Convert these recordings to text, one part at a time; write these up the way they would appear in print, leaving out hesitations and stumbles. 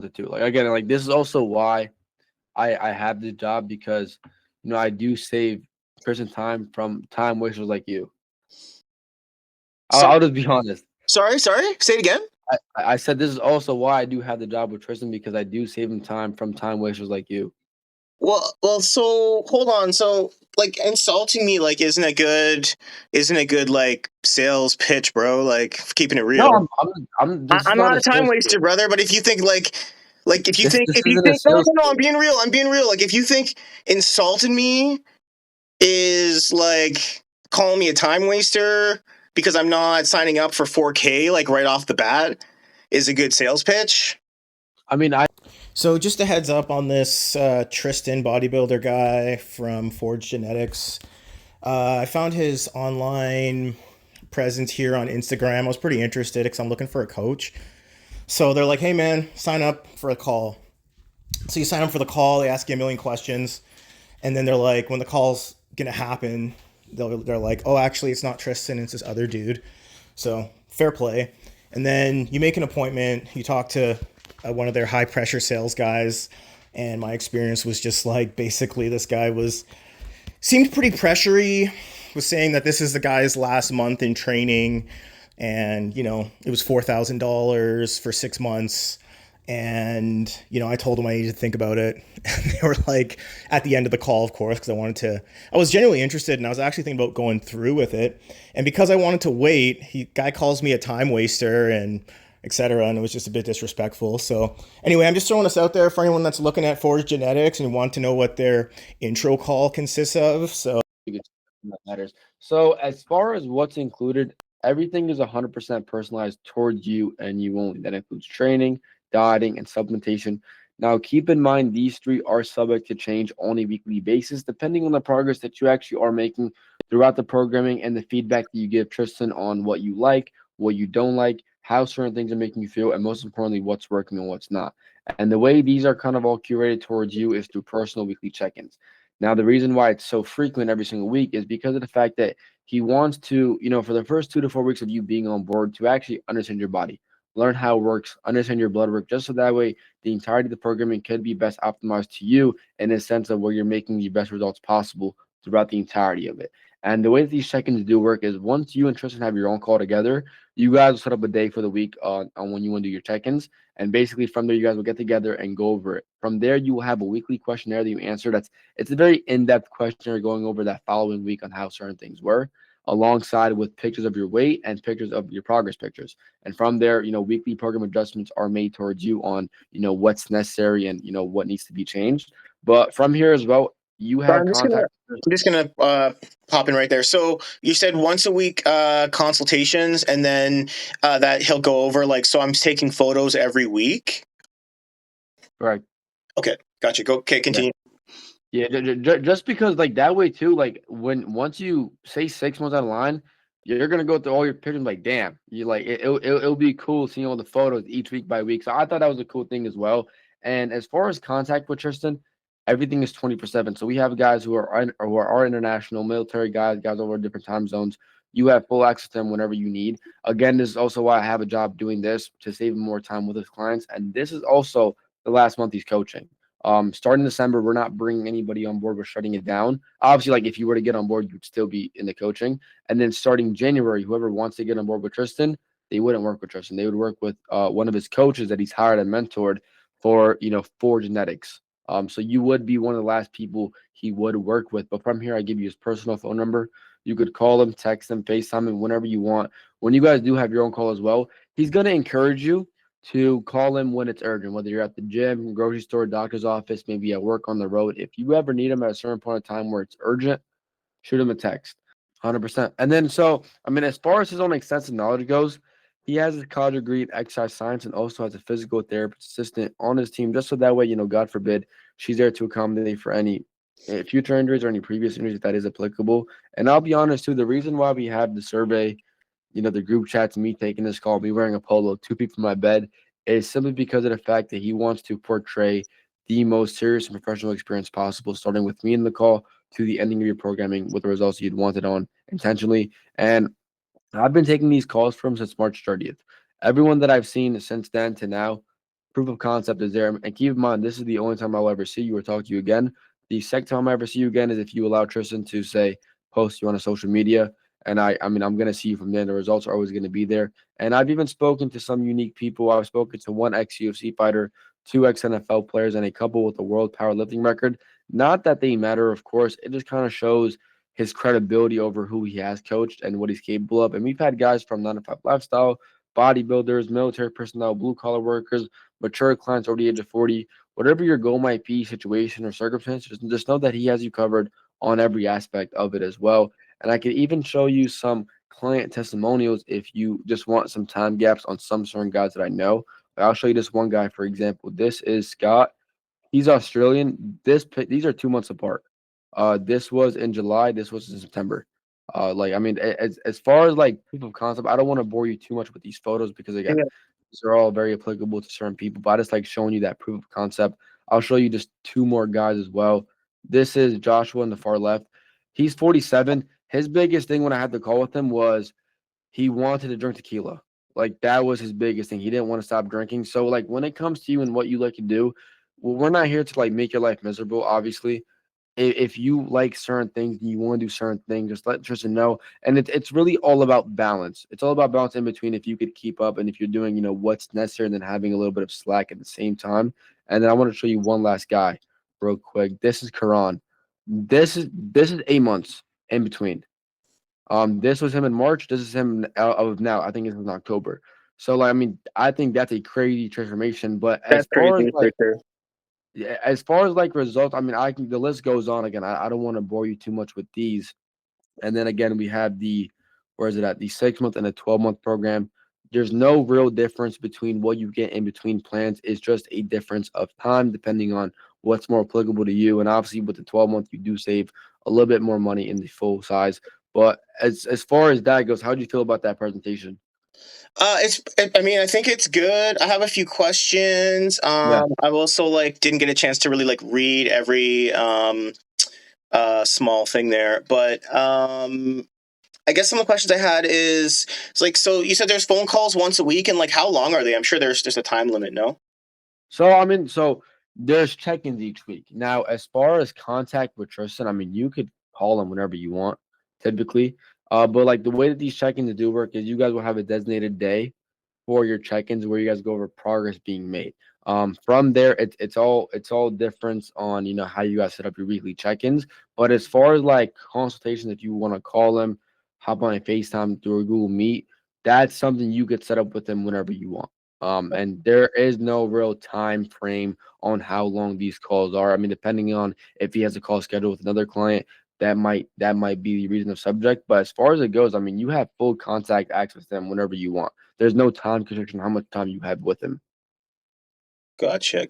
it too. Like again, like this is also why I have the job because I do save person time from time wasters like you. So, I'll just be honest. sorry. Say it again. I said this is also why I do have the job with Tristan because I do save him time from time wasters like you. Well. So hold on. So, like, insulting me, like, isn't a good, like sales pitch, bro. Like, keeping it No, real. this is I'm not not a a time sales waster, pitch. brother. But if you think This if you isn't a think no, sales no, no, I'm pitch. being real. I'm being real. Like, if you think insulting me is like calling me a time waster because I'm not signing up for 4K like right off the bat is a good sales pitch. I mean, I So just a heads up on this Tristan bodybuilder guy from Forge Genetics. I found his online presence here on Instagram. I was pretty interested because I'm looking for a coach. So they're like, "Hey man, sign up for a call." So you sign up for the call. They ask you a million questions, and then they're like, when the call's gonna happen, they're like, "Oh, actually, it's not Tristan. It's this other dude." So fair play. And then you make an appointment. You talk to one of their high pressure sales guys, and my experience was just like basically this guy was seemed pretty pressury. Was saying that this is the guy's last month in training, and it was $4,000 for 6 months. And I told them I needed to think about it. And they were like, at the end of the call, of course, because I was genuinely interested, and I was actually thinking about going through with it. And because I wanted to wait, guy calls me a time waster and etc. And it was just a bit disrespectful. So anyway, I'm just throwing this out there for anyone that's looking at Forge Genetics and want to know what their intro call consists of. So that matters. So as far as what's included, everything is 100% personalized towards you and you only. That includes training, dieting, and supplementation. Now, keep in mind these three are subject to change on a weekly basis, depending on the progress that you actually are making throughout the programming and the feedback that you give Tristan on what you like, what you don't like, how certain things are making you feel, and most importantly, what's working and what's not. And the way these are kind of all curated towards you is through personal weekly check-ins. Now, the reason why it's so frequent every single week is because of the fact that he wants to, for the first 2 to 4 weeks of you being on board, to actually understand your body, learn how it works, understand your blood work, just so that way the entirety of the programming could be best optimized to you in a sense of where you're making the best results possible throughout the entirety of it. And the way that these check-ins do work is once you and Tristan have your own call together, you guys will set up a day for the week on when you want to do your check-ins. And basically from there, you guys will get together and go over it. From there, you will have a weekly questionnaire that you answer. It's a very in-depth questionnaire going over that following week on how certain things were, alongside with pictures of your weight and pictures of your progress pictures. And from there, weekly program adjustments are made towards you on, what's necessary and, what needs to be changed. But from here as well, you So have contact. I'm just gonna pop in right there. So you said once a week consultations, and then that he'll go over like, so I'm taking photos every week. Correct. Okay, gotcha. Go. Okay, Yeah. continue. Yeah, just because like that way too, like once you say 6 months out of line, you're gonna go through all your pictures like, damn, you like it'll be cool seeing all the photos each week by week. So I thought that was a cool thing as well. And as far as contact with Tristan, everything is 24/7. So we have guys who are our international military guys over different time zones. You have full access to them whenever you need. Again, this is also why I have a job doing this to save him more time with his clients. And this is also the last month he's coaching. Starting December, we're not bringing anybody on board. We're shutting it down. Obviously, like if you were to get on board, you'd still be in the coaching. And then starting January, whoever wants to get on board with Tristan, they wouldn't work with Tristan. They would work with one of his coaches that he's hired and mentored for genetics. So you would be one of the last people he would work with. But from here, I give you his personal phone number. You could call him, text him, FaceTime him whenever you want. When you guys do have your own call as well, he's gonna encourage you to call him when it's urgent, whether you're at the gym, grocery store, doctor's office, maybe at work on the road. If you ever need him at a certain point of time where it's urgent, shoot him a text. 100%. And then, so, I mean, as far as his own extensive knowledge goes, he has a college degree in exercise science and also has a physical therapist assistant on his team, just so that way, God forbid, she's there to accommodate for any future injuries or any previous injuries if that is applicable. And I'll be honest, too, the reason why we have the survey, the group chats, me taking this call, me wearing a polo, 2 people in my bed, is simply because of the fact that he wants to portray the most serious and professional experience possible, starting with me in the call to the ending of your programming with the results you'd wanted on intentionally. And I've been taking these calls from since March 30th. Everyone that I've seen since then to now, proof of concept is there. And keep in mind, this is the only time I'll ever see you or talk to you again. The second time I ever see you again is if you allow Tristan to say post you on a social media. And I mean, I'm gonna see you from there. The results are always gonna be there. And I've even spoken to some unique people. I've spoken to one ex-UFC fighter, two ex-NFL players, and a couple with a world powerlifting record. Not that they matter, of course. It just kind of shows his credibility over who he has coached and what he's capable of. And we've had guys from 9 to 5 lifestyle, bodybuilders, military personnel, blue collar workers, mature clients over the age of 40. Whatever your goal might be, situation or circumstance, just know that he has you covered on every aspect of it as well. And I could even show you some client testimonials if you just want some time gaps on some certain guys that I know. I'll show you this one guy, for example. This is Scott. He's Australian. These are 2 months apart. This was in July. This was in September. Like I mean, as far as like proof of concept, I don't want to bore you too much with these photos because again, Yeah. these are all very applicable to certain people. But I just like showing you that proof of concept. I'll show you just two more guys as well. This is Joshua on the far left. He's 47. His biggest thing when I had the call with him was he wanted to drink tequila. Like that was his biggest thing. He didn't want to stop drinking. So like when it comes to you and what you like to do, well, we're not here to like make your life miserable, obviously. If you like certain things and you want to do certain things, just let Tristan know. And it's really all about balance. It's all about balance in between if you could keep up and if you're doing, what's necessary and then having a little bit of slack at the same time. And then I want to show you one last guy real quick. This is Karan. This is 8 months in between. This was him in March. This is him out of now. I think it's in October. So like, I mean, I think that's a crazy transformation. But That's crazy for sure. yeah, as far as like results, I mean, the list goes on again. I don't want to bore you too much with these. And then again, we have where is it at? The 6 month and the 12-month program. There's no real difference between what you get in between plans. It's just a difference of time depending on what's more applicable to you. And obviously, with the 12-month, you do save a little bit more money in the full size. But as far as that goes, how do you feel about that presentation? I mean, I think it's good. I have a few questions. Yeah. I also like didn't get a chance to really like read every small thing there, but I guess some of the questions I had is it's like, so you said there's phone calls once a week, and like how long are they? I'm sure there's just a time limit. No. So there's check-ins each week. Now, as far as contact with Tristan, I mean, you could call him whenever you want, typically. But like the way that these check-ins do work is you guys will have a designated day for your check-ins where you guys go over progress being made. From there, it's all difference on how you guys set up your weekly check-ins. But as far as like consultations, if you want to call them, hop on a FaceTime through a Google Meet, that's something you could set up with them whenever you want. And there is no real time frame on how long these calls are. I mean, depending on if he has a call scheduled with another client, that might be the reason of subject. But as far as it goes, I mean, you have full contact access with them whenever you want. There's no time constriction on how much time you have with him. Gotcha.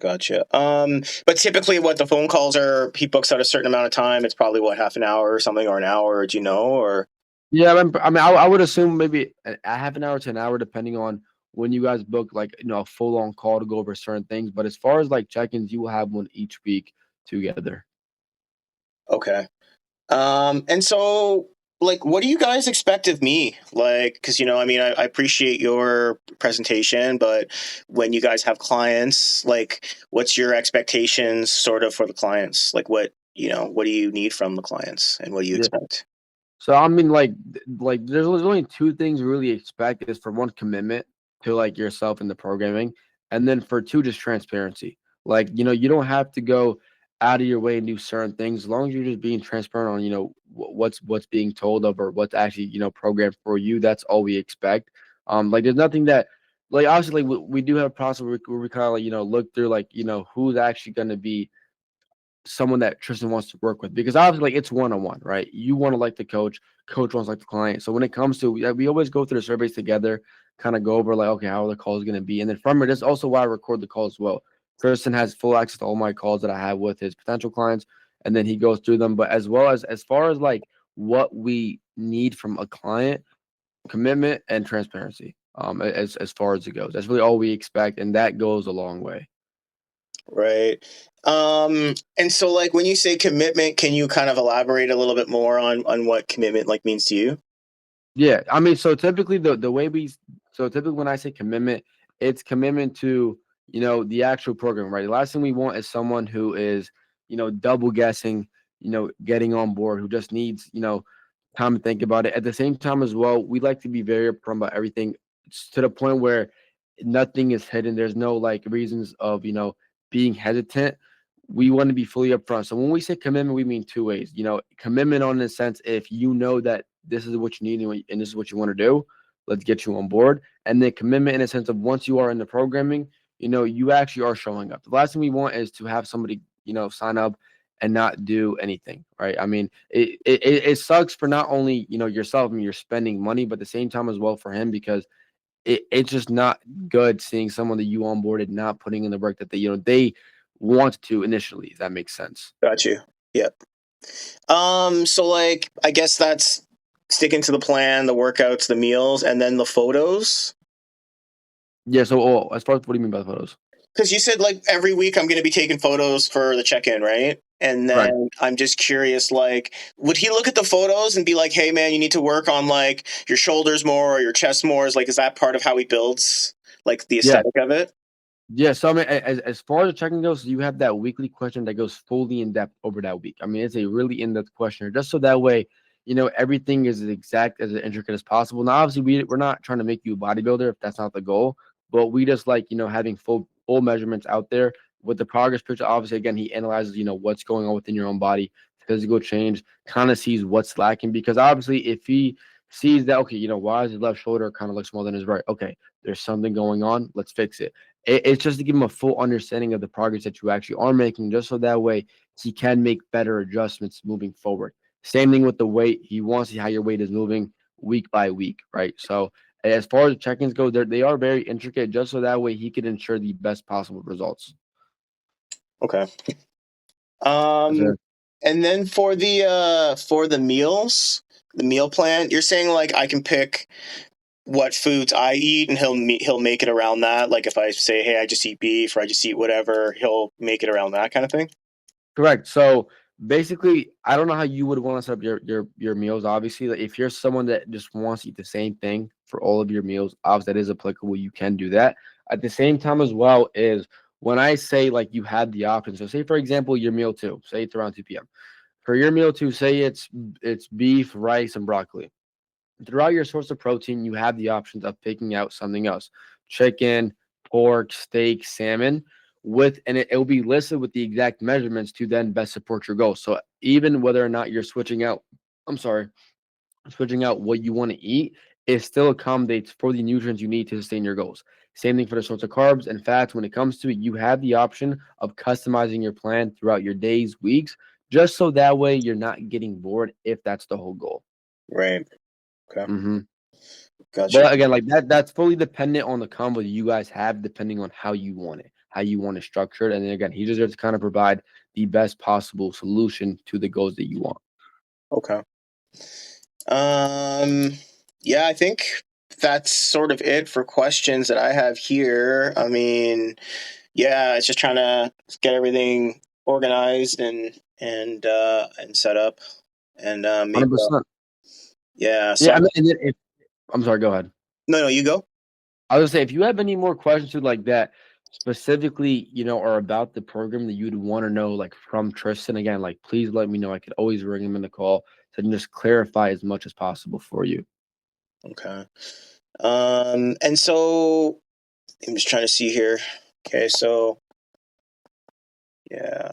But typically, what the phone calls are, he books out a certain amount of time. It's probably what, half an hour or something, or an hour. Do you know? Or Yeah, I would assume maybe a half an hour to an hour, depending on when you guys book, like a full on call to go over certain things. But as far as like check-ins, you will have one each week together. okay. And so, like, what do you guys expect of me? Like, because I mean, I appreciate your presentation, but when you guys have clients, like, what's your expectations, sort of, for the clients? Like, what do you need from the clients, and what do you Yeah. expect? So I mean, like there's only two things we really expect is for one commitment to like yourself in the programming, and then for two just transparency. Like you don't have to go out of your way and do certain things as long as you're just being transparent on what's being told of or what's actually programmed for you. That's all we expect. Like there's nothing that like obviously we do have a process where we kind of like look through like who's actually going to be someone that Tristan wants to work with because obviously like it's one-on-one, right? You want to like the coach wants like the client. So when it comes to we always go through the surveys together, kind of go over like okay, how are the calls going to be, and then from it, that's also why I record the calls as well. Tristan has full access to all my calls that I have with his potential clients, and then he goes through them. But as well as far as like what we need from a client, commitment and transparency. As far as it goes, that's really all we expect, and that goes a long way. Right. And so, like, when you say commitment, can you kind of elaborate a little bit more on what commitment like means to you? Yeah, I mean, so typically the way we so typically when I say commitment, it's commitment to the actual program, right? The last thing we want is someone who is, double guessing, getting on board, who just needs, time to think about it. At the same time as well, we like to be very upfront about everything to the point where nothing is hidden. There's no like reasons of, being hesitant. We want to be fully upfront. So when we say commitment, we mean two ways. Commitment on the sense if you know that this is what you need and this is what you want to do, let's get you on board. And then commitment in a sense of once you are in the programming, you actually are showing up. The last thing we want is to have somebody, sign up and not do anything, right? I mean, it sucks for not only, yourself, I mean, you're spending money, but at the same time as well for him because it's just not good seeing someone that you onboarded not putting in the work that they want to initially, if that makes sense. Got you. Yep. So like, I guess that's sticking to the plan, the workouts, the meals, and then the photos. Yeah. So, as far as what do you mean by the photos? Because you said like every week I'm going to be taking photos for the check-in, right? And Right. then I'm just curious, like, would he look at the photos and be like, "Hey, man, you need to work on like your shoulders more or your chest more"? Is that part of how he builds like the Yeah. aesthetic of it? Yeah, so I mean, as far as the checking goes, you have that weekly question that goes fully in depth over that week. I mean, it's a really in depth questionnaire, just so that way, everything is as exact as intricate as possible. Now, obviously, we're not trying to make you a bodybuilder if that's not the goal, but we just like having full measurements out there with the progress picture. Obviously, again, he analyzes what's going on within your own body, physical change, kind of sees what's lacking because obviously, if he sees that okay, why is his left shoulder kind of look smaller than his right? Okay, there's something going on. Let's fix it. It's just to give him a full understanding of the progress that you actually are making, just so that way he can make better adjustments moving forward. Same thing with the weight. He wants to see how your weight is moving week by week, right? So as far as check-ins go, they are very intricate, just so that way he can ensure the best possible results. Okay. That's it. And then for the meals, the meal plan, you're saying like I can pick what foods I eat, and he'll make it around that. Like if I say, "Hey, I just eat beef," or "I just eat whatever," he'll make it around that kind of thing. Correct. So basically, I don't know how you would want to set up your meals. Obviously, like if you're someone that just wants to eat the same thing for all of your meals, obviously that is applicable. You can do that. At the same time, as well, is when I say like you have the option. So say for example, your meal two, say it's around 2 p.m. For your meal two, say it's beef, rice, and broccoli. Throughout your source of protein, you have the options of picking out something else: chicken, pork, steak, salmon. And it will be listed with the exact measurements to then best support your goals. So even whether or not you're I'm sorry, switching out what you want to eat, it still accommodates for the nutrients you need to sustain your goals. Same thing for the sorts of carbs and fats. When it comes to it, you have the option of customizing your plan throughout your days, weeks, just so that way you're not getting bored if that's the whole goal. Right. Okay. hmm Gotcha. But again, like that's fully dependent on the combo that you guys have, depending on how you want it, how you want to structure it. And then again, he just has to kind of provide the best possible solution to the goals that you want. Okay. Um. Yeah, I think that's sort of it for questions that I have here. I mean, yeah, it's just trying to get everything organized and set up, and maybe 100%. yeah. Yeah, So I mean, and then if I'm sorry, go ahead. no, you go. I was gonna say if you have any more questions to like that specifically, are about the program that you'd want to know like from Tristan, again, like please let me know. I could always ring him in the call to just clarify as much as possible for you. Okay. And so I'm just trying to see here. Okay, so yeah.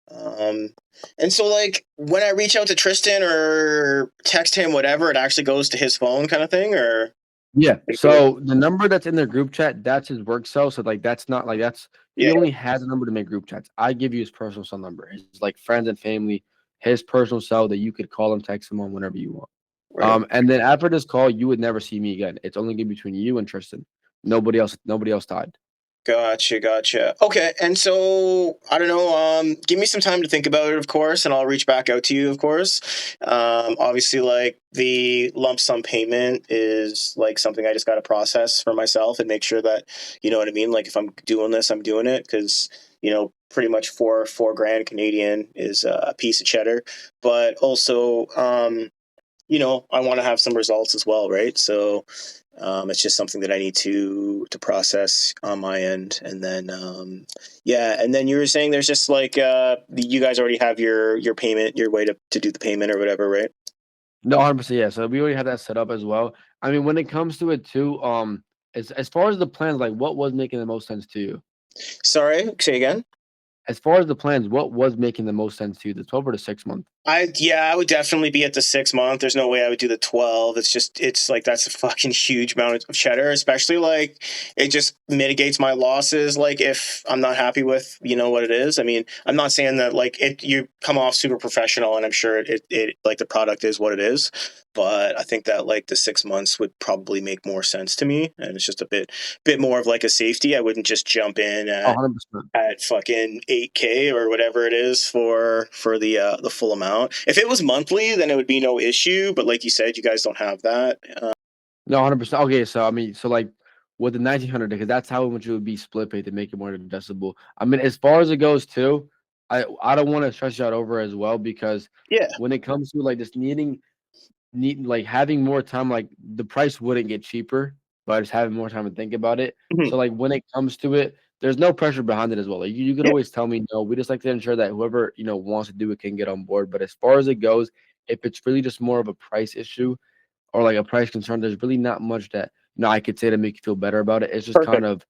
Um, and so like when I reach out to Tristan or text him, whatever, it actually goes to his phone, kind of thing, or Yeah. So the number that's in their group chat, that's his work cell. So like that's not like he yeah, only has a number to make group chats. I give you his personal cell number. His like friends and family, his personal cell that you could call him, text him on whenever you want. right. And then after this call, you would never see me again. It's only gonna be between you and Tristan. Nobody else tied. Gotcha. Okay, and so I don't know. Give me some time to think about it, of course, and I'll reach back out to you, of course. Obviously, like the lump sum payment is like something I just got to process for myself and make sure that you know what I mean. Like if I'm doing this, I'm doing it because pretty much four grand Canadian is a piece of cheddar, but also I want to have some results as well, right? So it's just something that I need to process on my end, and then and then you were saying there's just like you guys already have your payment, your way to do the payment or whatever, right? No, 100%. Yeah. So we already had that set up as well. I mean, when it comes to it too, as far as the plans, like what was making the most sense to you? Sorry, say again. As far as the plans, what was making the most sense to you? The 12 or the 6 month? I would definitely be at the 6 month. There's no way I would do the 12. It's like that's a fucking huge amount of cheddar, especially like it just mitigates my losses. Like if I'm not happy with what it is. I mean, I'm not saying that like you come off super professional, and I'm sure it like the product is what it is. But I think that like the 6 months would probably make more sense to me, and it's just a bit more of like a safety. I wouldn't just jump in 100%. at fucking 8K or whatever it is for the full amount. If it was monthly, then it would be no issue. But like you said, you guys don't have that. No, 100%. Okay, so I mean, so like with the 1900, because that's how much it would be split pay to make it more digestible. I mean, as far as it goes too, I don't want to stress you out over as well, because Yeah. when it comes to like just need like having more time, like the price wouldn't get cheaper, but just having more time to think about it. Mhm. So like when it comes to it, there's no pressure behind it as well. Like you could Yeah. always tell me no. We just like to ensure that whoever wants to do it can get on board. But as far as it goes, if it's really just more of a price issue or like a price concern, there's really not much that I could say to make you feel better about it. It's just kind Perfect. of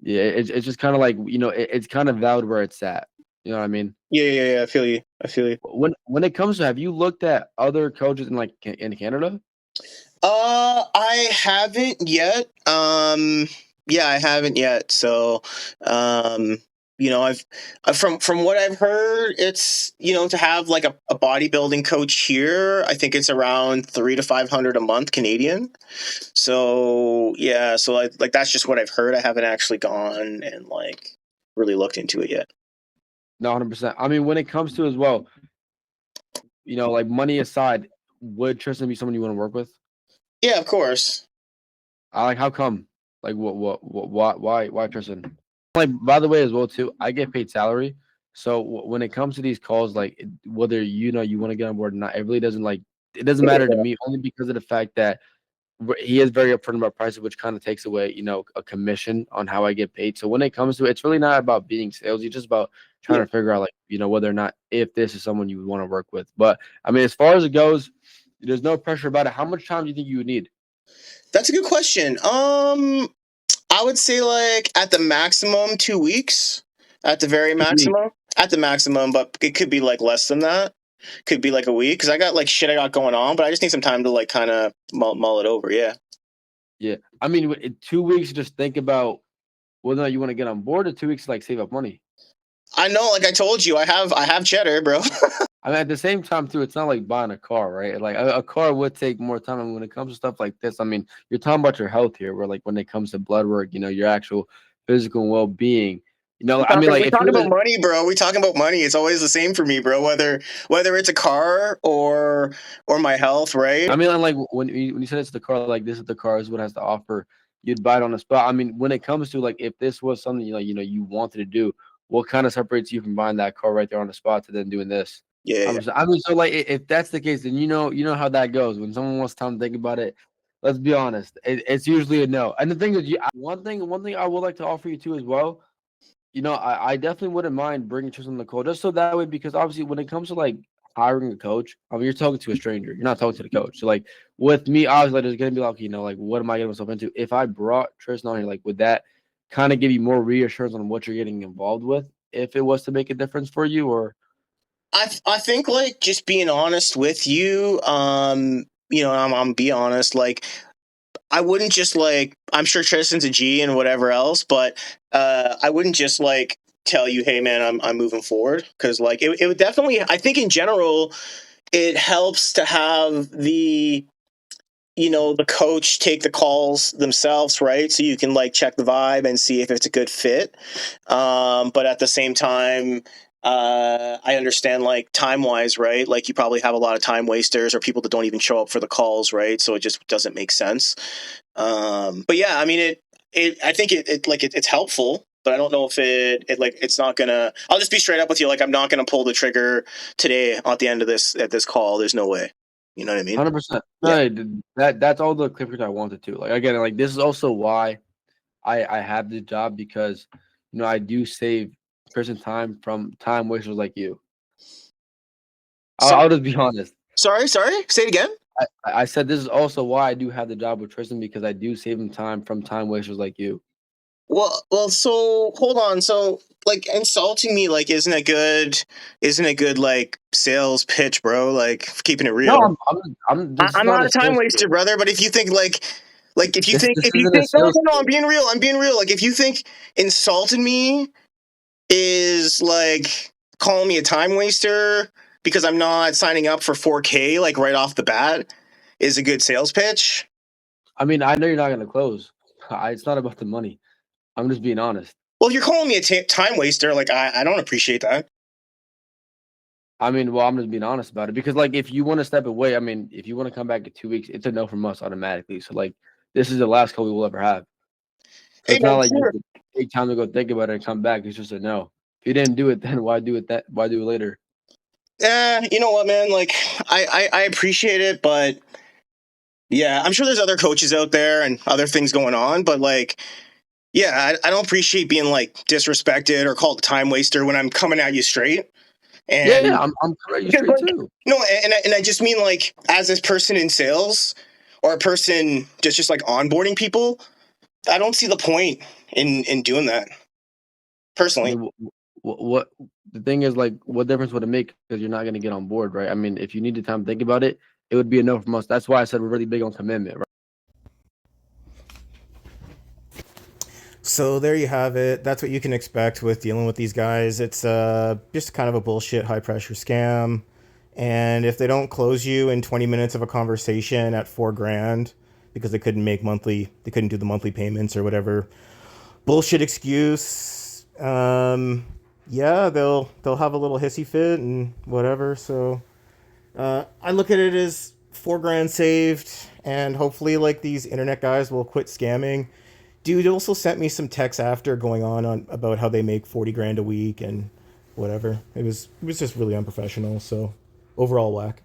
it's just kind of like it's kind of valid where it's at. You know what I mean? Yeah. I feel you. I feel you. When it comes to, have you looked at other coaches in like in Canada? I haven't yet. Yeah, I haven't yet. So, um, I've from what I've heard, it's to have like a bodybuilding coach here. I think it's around 300 to 500 a month Canadian. So yeah, so like that's just what I've heard. I haven't actually gone and like really looked into it yet. No, 100%. I mean, when it comes to as well, like money aside, would Tristan be someone you want to work with? Yeah, of course. I like, how come? Like, why Tristan? Like, by the way, as well too, I get paid salary. So when it comes to these calls, like whether you want to get on board or not, it really doesn't it doesn't matter to me, only because of the fact that he is very upfront about prices, which kind of takes away, a commission on how I get paid. So when it comes to it, it's really not about being salesy. It's just about trying Yeah, to figure out, like, whether or not if this is someone you would want to work with. But I mean, as far as it goes, there's no pressure about it. How much time do you think you would need? that's a good question. I would say like at the maximum 2 weeks. At the very 2 weeks. maximum. At the maximum, but it could be like less than that. Could be like a week because I got like shit I got going on, but I just need some time to like kind of mull it over. Yeah. Yeah. I mean, in 2 weeks, just think about whether or not you want to get on board, or 2 weeks to like save up money. I know, like I told you, I have cheddar, bro. I mean, at the same time, too, it's not like buying a car, right? Like a car would take more time. And when it comes to stuff like this, I mean, you're talking about your health here, where like when it comes to blood work, your actual physical well being. I mean, like We if talk you're about money, bro. We talking about money. It's always the same for me, bro. Whether it's a car or my health, right? I mean, like when you said it's the car, like this is the car, is what it has to offer. You'd buy it on the spot. I mean, when it comes to like if this was something you wanted to do, what kind of separates you from buying that car right there on the spot to then doing this? Yeah. I mean, so like if that's the case, then you know how that goes. When someone wants time to think about it, let's be honest, it's usually a no. And the thing is, one thing I would like to offer you too as well. I definitely wouldn't mind bringing Tristan on the call, just so that way, because obviously when it comes to like hiring a coach, I mean, you're talking to a stranger. You're not talking to the coach. So like with me, obviously there's gonna be like, like what am I getting myself into? If I brought Tristan on here, like would that kind of give you more reassurance on what you're getting involved with, if it was to make a difference for you? Or I think like just being honest with you, I'm be honest, like I wouldn't just like I'm sure Tristan's a G and whatever else, but I wouldn't just like tell you, hey man, I'm moving forward because like it would definitely. I think in general it helps to have the coach take the calls themselves, right? So you can like check the vibe and see if it's a good fit. But at the same time, I understand like time wise, right? Like you probably have a lot of time wasters or people that don't even show up for the calls, right? So it just doesn't make sense. But yeah, I mean, I think it's helpful. But I don't know if it like it's not gonna. I'll just be straight up with you. Like I'm not gonna pull the trigger today at the end of this call. There's no way. You know what I mean? 100%. Yeah. No, that's all the clippers I wanted to. Like again, like this is also why I have this job because I do save person time from time wasters like you. So, I'll just be honest. sorry. Say it again. I said this is also why I do have the job with Tristan because I do save him time from time wasters like you. Well. So hold on. So like insulting me like isn't a good like sales pitch, bro. Like keeping it No, real. this is I'm not not a a time sales waster, pitch. brother. But if you think like This if you isn't a think no, sales no, pitch. I'm being real. I'm being real. Like if you think insulting me is like calling me a time waster because I'm not signing up for 4K like right off the bat is a good sales pitch. I mean, I know you're not gonna close. It's not about the money. I'm just being honest. Well, if you're calling me a time waster, like I don't appreciate that. I mean, well, I'm just being honest about it because, like, if you want to step away, I mean, if you want to come back in 2 weeks, it's a no from us automatically. So, like, this is the last call we will ever have. So Hey it's not man, like you sure. have to take time to go think about it and come back. It's just a no. If you didn't do it, then why do it? Why do it later? You know what, man? Like I appreciate it, but yeah, I'm sure there's other coaches out there and other things going on, but like, yeah, I don't appreciate being like disrespected or called a time waster when I'm coming at you straight. Yeah, And I'm coming at you because straight like too. no, and I just mean like as a person in sales or a person just like onboarding people, I don't see the point in doing that I personally. mean, what the thing is, like, what difference would it make? Because you're not gonna get on board, right? I mean, if you need the time to think about it, it would be a no from us. That's why I said we're really big on commitment, right? So there you have it. That's what you can expect with dealing with these guys. It's just kind of a bullshit high pressure scam. And if they don't close you in 20 minutes of a conversation at 4 grand because they couldn't do the monthly payments or whatever bullshit excuse, yeah, they'll have a little hissy fit and whatever. So I look at it as 4 grand saved, and hopefully, like, these internet guys will quit scamming. Dude also sent me some texts after going on about how they make 40 grand a week and whatever. It was just really unprofessional. So overall, whack.